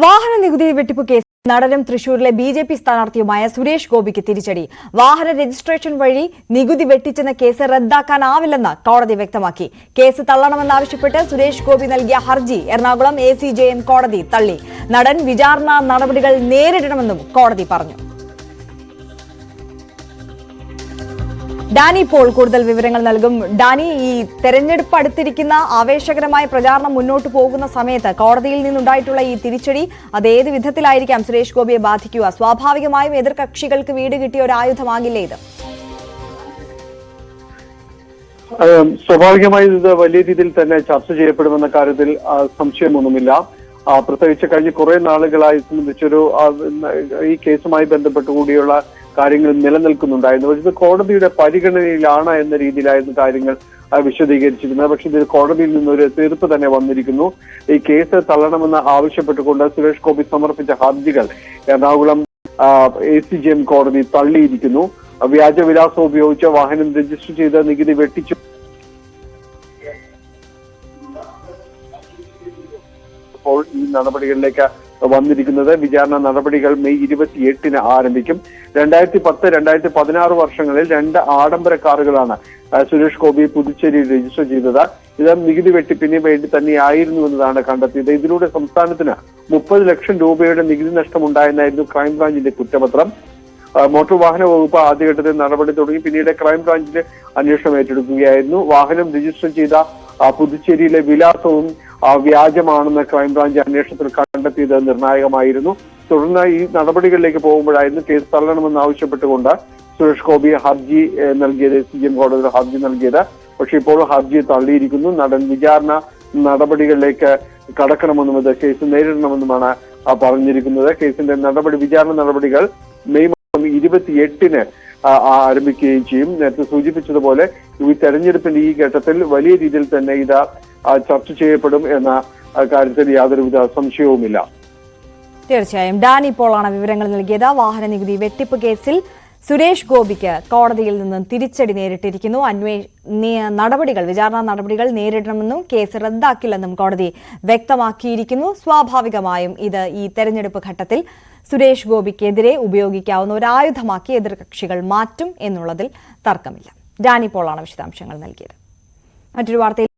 വാഹന നികുതി വെട്ടിപ്പ് കേസ് നടനും തൃശൂരിലെ ബിജെപി സ്ഥാനാർത്ഥിയുമായ സുരേഷ് ഗോപിക്ക് തിരിച്ചടി. വാഹന രജിസ്ട്രേഷൻ വഴി നികുതി വെട്ടിച്ചെന്ന കേസ് റദ്ദാക്കാനാവില്ലെന്ന് കോടതി വ്യക്തമാക്കി. കേസ് തള്ളണമെന്നാവശ്യപ്പെട്ട് സുരേഷ് ഗോപി നൽകിയ ഹർജി എറണാകുളം ACJM കോടതി തള്ളി. നടൻ വിചാരണ നടപടികൾ നേരിടണമെന്നും കോടതി പറഞ്ഞു. ഡാനി പോൾ കൂടുതൽ വിവരങ്ങൾ നൽകും. ഡാനി, ഈ തെരഞ്ഞെടുപ്പ് അടുത്തിരിക്കുന്ന ആവേശകരമായ പ്രചാരണം മുന്നോട്ട് പോകുന്ന സമയത്ത് കോടതിയിൽ നിന്നുണ്ടായിട്ടുള്ള ഈ തിരിച്ചടി അതേത് വിധത്തിലായിരിക്കാം സുരേഷ് ഗോപിയെ ബാധിക്കുക? സ്വാഭാവികമായും എതിർകക്ഷികൾക്ക് വീട് കിട്ടിയ ഒരു ആയുധമാകില്ലേ ഇത്? സ്വാഭാവികമായും ഇത് വലിയ രീതിയിൽ തന്നെ ചർച്ച ചെയ്യപ്പെടുമെന്ന കാര്യത്തിൽ സംശയമൊന്നുമില്ല. പ്രത്യേകിച്ച് കഴിഞ്ഞ കുറെ നാളുകളായി സംബന്ധിച്ചൊരു ഈ കേസുമായി ബന്ധപ്പെട്ടുകൂടിയുള്ള കാര്യങ്ങൾ നിലനിൽക്കുന്നുണ്ടായിരുന്നു. പക്ഷേ ഇത് കോടതിയുടെ പരിഗണനയിലാണ് എന്ന രീതിയിലായിരുന്നു കാര്യങ്ങൾ വിശദീകരിച്ചിരുന്നത്. പക്ഷെ ഇത് കോടതിയിൽ നിന്നൊരു തീർപ്പ് തന്നെ വന്നിരിക്കുന്നു. ഈ കേസ് തള്ളണമെന്ന് ആവശ്യപ്പെട്ടുകൊണ്ട് സുരേഷ് ഗോപി സമർപ്പിച്ച ഹർജികൾ എറണാകുളം ACJM കോടതി തള്ളിയിരിക്കുന്നു. വ്യാജവിലാസം ഉപയോഗിച്ച് വാഹനം രജിസ്റ്റർ ചെയ്ത് നികുതി വെട്ടിച്ചു ഈ നടപടികളിലേക്ക് വന്നിരിക്കുന്നത്. വിചാരണ നടപടികൾ മെയ് 28-ന് ആരംഭിക്കും. 2010, 2016 വർഷങ്ങളിൽ 2 ആഡംബര കാറുകളാണ് സുരേഷ് ഗോപി പുതുച്ചേരിയിൽ രജിസ്റ്റർ ചെയ്തത്. ഇത് നികുതി വെട്ടിപ്പിന് വേണ്ടി തന്നെയായിരുന്നു എന്നതാണ് കണ്ടെത്തിയത്. ഇതിലൂടെ സംസ്ഥാനത്തിന് 30 ലക്ഷം രൂപയുടെ നികുതി നഷ്ടമുണ്ടായെന്നായിരുന്നു ക്രൈംബ്രാഞ്ചിന്റെ കുറ്റപത്രം. മോട്ടോർ വാഹന വകുപ്പ് ആദ്യഘട്ടത്തിൽ നടപടി തുടങ്ങി. പിന്നീട് ക്രൈംബ്രാഞ്ചിന്റെ അന്വേഷണം ഏറ്റെടുക്കുകയായിരുന്നു. വാഹനം രജിസ്റ്റർ ചെയ്ത പുതുച്ചേരിയിലെ വിലാസവും വ്യാജമാണെന്ന് ക്രൈംബ്രാഞ്ച് അന്വേഷണത്തിൽ കണ്ടെത്തിയത് നിർണായകമായിരുന്നു. തുടർന്ന് ഈ നടപടികളിലേക്ക് പോകുമ്പോഴായിരുന്നു കേസ് തള്ളണമെന്ന് ആവശ്യപ്പെട്ടുകൊണ്ട് സുരേഷ് ഗോപി ഹർജി നൽകിയത്, ACJM കോടതിയിൽ ഹർജി നൽകിയത്. പക്ഷെ ഇപ്പോൾ ഹർജി തള്ളിയിരിക്കുന്നു. നടൻ വിചാരണ നടപടികളിലേക്ക് കടക്കണമെന്നും ഇത് കേസ് നേരിടണമെന്നുമാണ് പറഞ്ഞിരിക്കുന്നത്. കേസിന്റെ വിചാരണ നടപടികൾ മെയ് 28-ന് ആരംഭിക്കുകയും ചെയ്യും. നേരത്തെ സൂചിപ്പിച്ചതുപോലെ ഈ തെരഞ്ഞെടുപ്പിന്റെ ഈ ഘട്ടത്തിൽ വലിയ രീതിയിൽ തന്നെ ഇത് ചർച്ച ചെയ്യപ്പെടും എന്ന കാര്യത്തിൽ യാതൊരുവിധ സംശയവുമില്ല. തീർച്ചയായും ഡാനി പോളാണ് വിവരങ്ങൾ നൽകിയത്. വാഹന നികുതി വെട്ടിപ്പ് കേസിൽ സുരേഷ് ഗോപിക്ക് കോടതിയിൽ നിന്നും തിരിച്ചടി നേരിട്ടിരിക്കുന്നു. വിചാരണ നടപടികൾ നേരിടണമെന്നും കേസ് റദ്ദാക്കില്ലെന്നും കോടതി വ്യക്തമാക്കിയിരിക്കുന്നു. സ്വാഭാവികമായും ഇത് ഈ തെരഞ്ഞെടുപ്പ് ഘട്ടത്തിൽ സുരേഷ് ഗോപിക്കെതിരെ ഉപയോഗിക്കാവുന്ന ഒരു ആയുധമാക്കി എതിർകക്ഷികൾ മാറ്റും എന്നുള്ളതിൽ തർക്കമില്ല. ഡാനി പോളാണ് വിശദാംശങ്ങൾ നൽകിയത്. മറ്റൊരു വാർത്തയിൽ